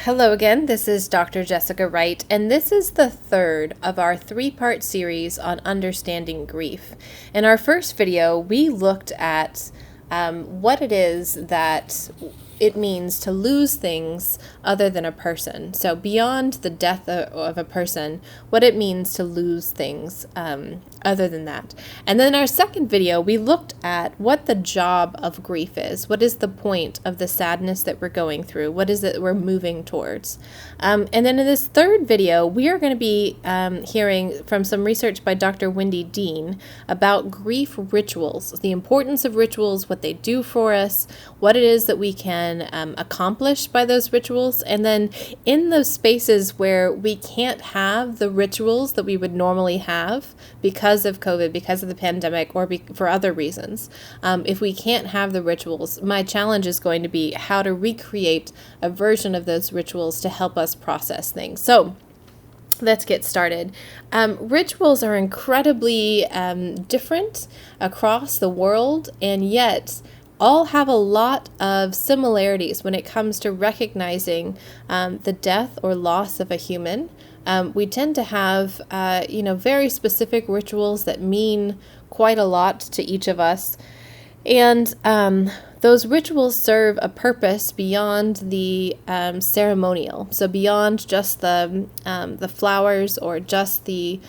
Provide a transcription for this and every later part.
Hello again, this is Dr. Jessica Wright, and this is the third of our three-part series on understanding grief. In our first video, we looked at what it is that it means to lose things other than a person. So beyond the death of a person, what it means to lose things other than that. And then in our second video, we looked at what the job of grief is. What is the point of the sadness that we're going through? What is it we're moving towards? And then in this third video, we are going to be hearing from some research by Dr. Wendy Dean about grief rituals, the importance of rituals, what they do for us, what it is that we can accomplish by those rituals, and then in those spaces where we can't have the rituals that we would normally have because of COVID, because of the pandemic, or for other reasons, if we can't have the rituals, my challenge is going to be how to recreate a version of those rituals to help us process things. So let's get started. Rituals are incredibly different across the world, and yet all have a lot of similarities when it comes to recognizing the death or loss of a human. We tend to have, very specific rituals that mean quite a lot to each of us. And those rituals serve a purpose beyond the ceremonial. So beyond just the flowers or just the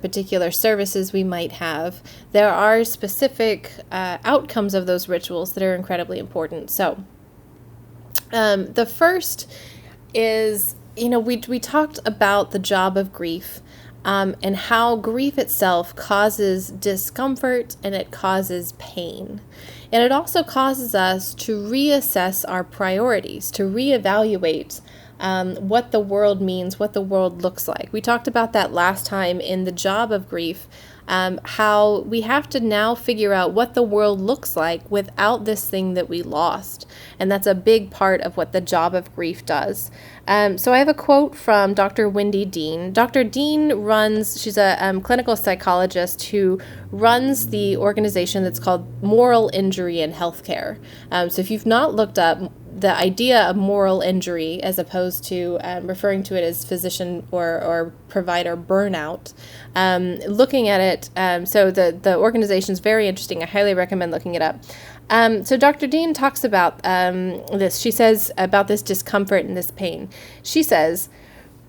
particular services we might have, there are specific outcomes of those rituals that are incredibly important. So the first is, we talked about the job of grief and how grief itself causes discomfort and it causes pain. And it also causes us to reassess our priorities, to reevaluate what the world means, what the world looks like. We talked about that last time in the job of grief, how we have to now figure out what the world looks like without this thing that we lost. And that's a big part of what the job of grief does. So I have a quote from Dr. Wendy Dean. Dr. Dean she's a clinical psychologist who runs the organization that's called Moral Injury in Healthcare. So if you've not looked up the idea of moral injury as opposed to referring to it as physician or provider burnout, looking at it, so the organization is very interesting. I highly recommend looking it up. So Dr. Dean talks about this. She says about this discomfort and this pain. She says,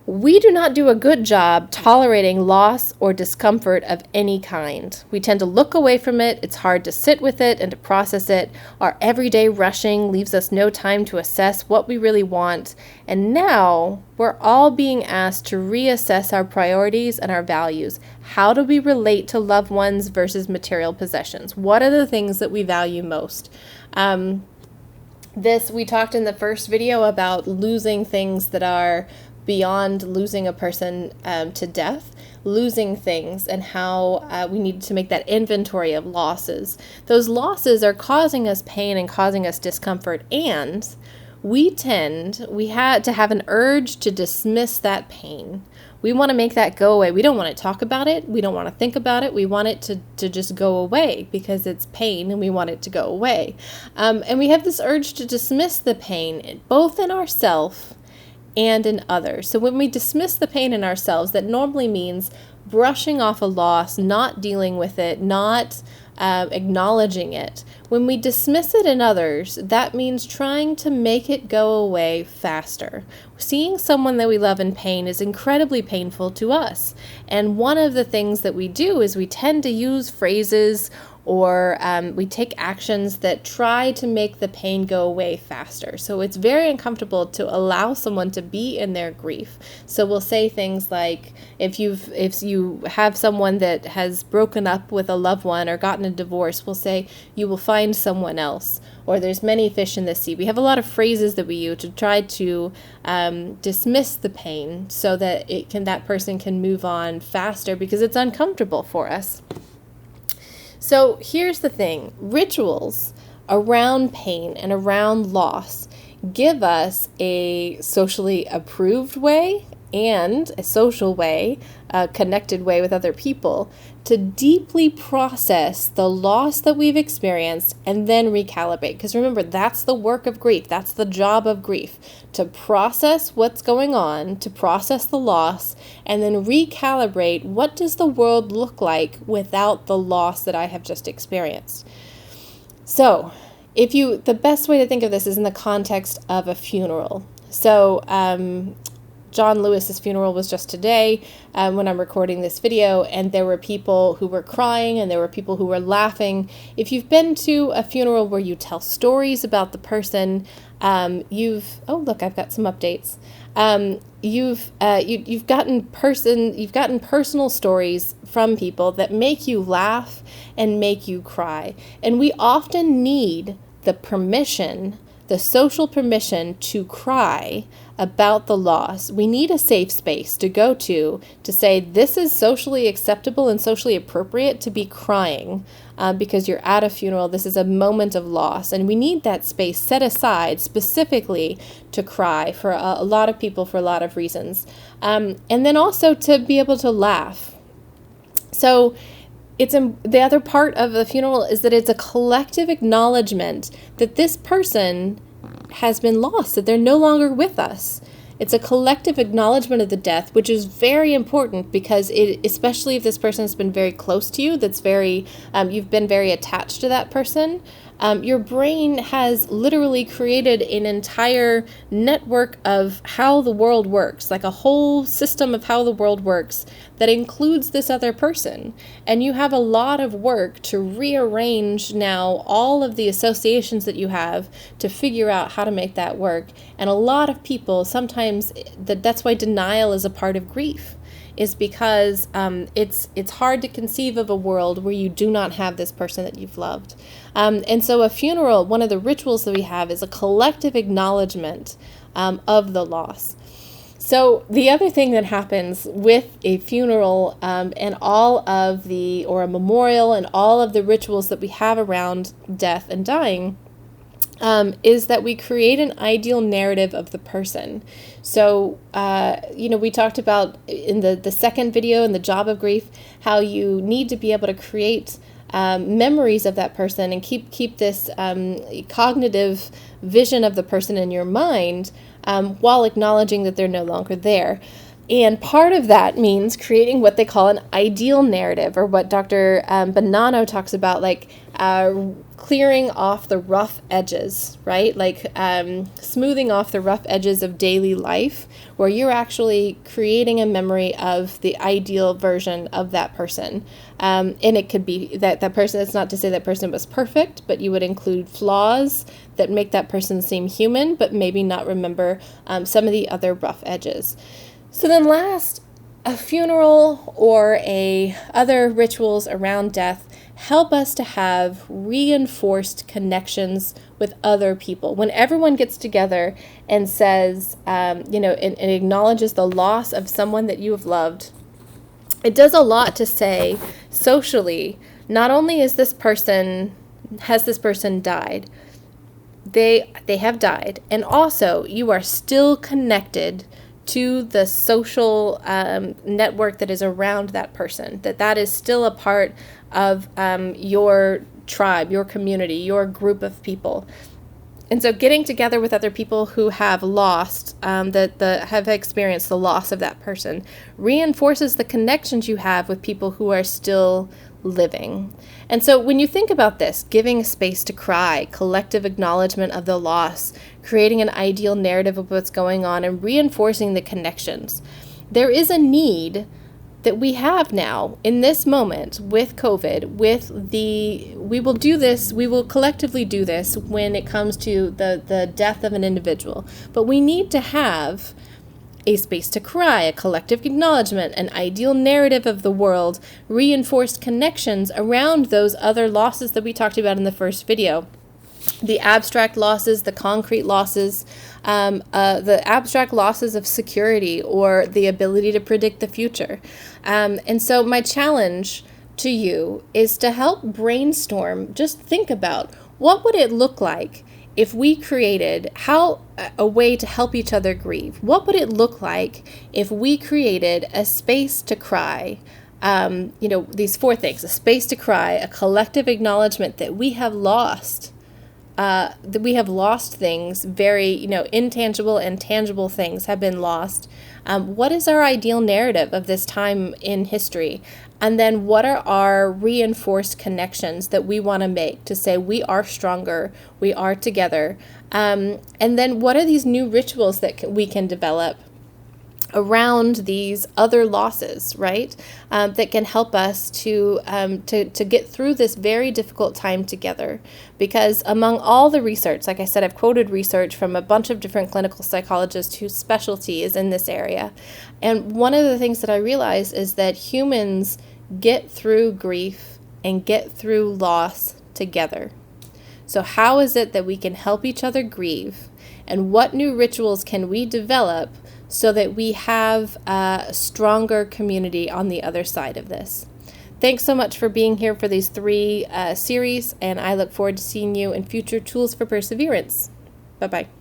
"We do not do a good job tolerating loss or discomfort of any kind. We tend to look away from it. It's hard to sit with it and to process it. Our everyday rushing leaves us no time to assess what we really want. And now we're all being asked to reassess our priorities and our values. How do we relate to loved ones versus material possessions? What are the things that we value most?" We talked in the first video about losing things that are beyond losing a person to death, losing things, and how we need to make that inventory of losses. Those losses are causing us pain and causing us discomfort, and we had to have an urge to dismiss that pain. We want to make that go away. We don't want to talk about it. We don't want to think about it. We want it to just go away because it's pain and we want it to go away. And we have this urge to dismiss the pain, both in ourselves and in others. So when we dismiss the pain in ourselves, that normally means brushing off a loss, not dealing with it, not acknowledging it. When we dismiss it in others, that means trying to make it go away faster. Seeing someone that we love in pain is incredibly painful to us. And one of the things that we do is we tend to use phrases or we take actions that try to make the pain go away faster. So it's very uncomfortable to allow someone to be in their grief. So we'll say things like, if you have someone that has broken up with a loved one or gotten a divorce, we'll say, "You will find someone else," or "There's many fish in the sea." We have a lot of phrases that we use to try to dismiss the pain so that that person can move on faster because it's uncomfortable for us. So here's the thing. Rituals around pain and around loss give us a socially approved way and a social way, a connected way with other people to deeply process the loss that we've experienced and then recalibrate. Because remember, that's the work of grief. That's the job of grief, to process what's going on, to process the loss, and then recalibrate. What does the world look like without the loss that I have just experienced? So the best way to think of this is in the context of a funeral. So, John Lewis's funeral was just today when I'm recording this video, and there were people who were crying and there were people who were laughing. If you've been to a funeral where you tell stories about the person, oh look, I've got some updates. You've gotten personal stories from people that make you laugh and make you cry, and we often need the social permission to cry about the loss. We need a safe space to go to say this is socially acceptable and socially appropriate to be crying because you're at a funeral. This is a moment of loss, and we need that space set aside specifically to cry for a lot of people for a lot of reasons, and then also to be able to laugh. So the other part of the funeral is that it's a collective acknowledgement that this person has been lost, that they're no longer with us. It's a collective acknowledgement of the death, which is very important because especially if this person has been very close to you, you've been very attached to that person. Your brain has literally created an entire network of how the world works, like a whole system of how the world works that includes this other person. And you have a lot of work to rearrange now all of the associations that you have to figure out how to make that work. And a lot of people, sometimes that's why denial is a part of grief, is because it's hard to conceive of a world where you do not have this person that you've loved. And so a funeral, one of the rituals that we have is a collective acknowledgement of the loss. So the other thing that happens with a funeral or a memorial and all of the rituals that we have around death and dying is that we create an ideal narrative of the person. So, we talked about in the second video in the job of grief, how you need to be able to create memories of that person and keep this cognitive vision of the person in your mind while acknowledging that they're no longer there. And part of that means creating what they call an ideal narrative, or what Dr. Bonanno talks about, like clearing off the rough edges, right? Like smoothing off the rough edges of daily life, where you're actually creating a memory of the ideal version of that person. And it could be that person, it's not to say that person was perfect, but you would include flaws that make that person seem human, but maybe not remember some of the other rough edges. So then last, a funeral or other rituals around death help us to have reinforced connections with other people. When everyone gets together and says, and acknowledges the loss of someone that you have loved, it does a lot to say socially. Not only has this person died, they have died, and also you are still connected to the social network that is around that person, that is still a part of your tribe, your community, your group of people. And so getting together with other people who have lost, have experienced the loss of that person, reinforces the connections you have with people who are still living. And so when you think about this, giving space to cry, collective acknowledgement of the loss, creating an ideal narrative of what's going on, and reinforcing the connections, there is a need that we have now in this moment with COVID, we will collectively do this when it comes to the death of an individual, but we need to have a space to cry, a collective acknowledgement, an ideal narrative of the world, reinforced connections around those other losses that we talked about in the first video. The abstract losses, the concrete losses, the abstract losses of security or the ability to predict the future. And so my challenge to you is to help brainstorm, just think about what would it look like if we created a way to help each other grieve. What would it look like if we created a space to cry, these four things: a space to cry, a collective acknowledgement that we have lost. That we have lost things, very, intangible and tangible things have been lost. What is our ideal narrative of this time in history? And then what are our reinforced connections that we want to make to say we are stronger, we are together? And then what are these new rituals that we can develop around these other losses, right? That can help us to get through this very difficult time together. Because among all the research, like I said, I've quoted research from a bunch of different clinical psychologists whose specialty is in this area. And one of the things that I realized is that humans get through grief and get through loss together. So how is it that we can help each other grieve? And what new rituals can we develop so that we have a stronger community on the other side of this? Thanks so much for being here for these 3 series, and I look forward to seeing you in future Tools for Perseverance. Bye-bye.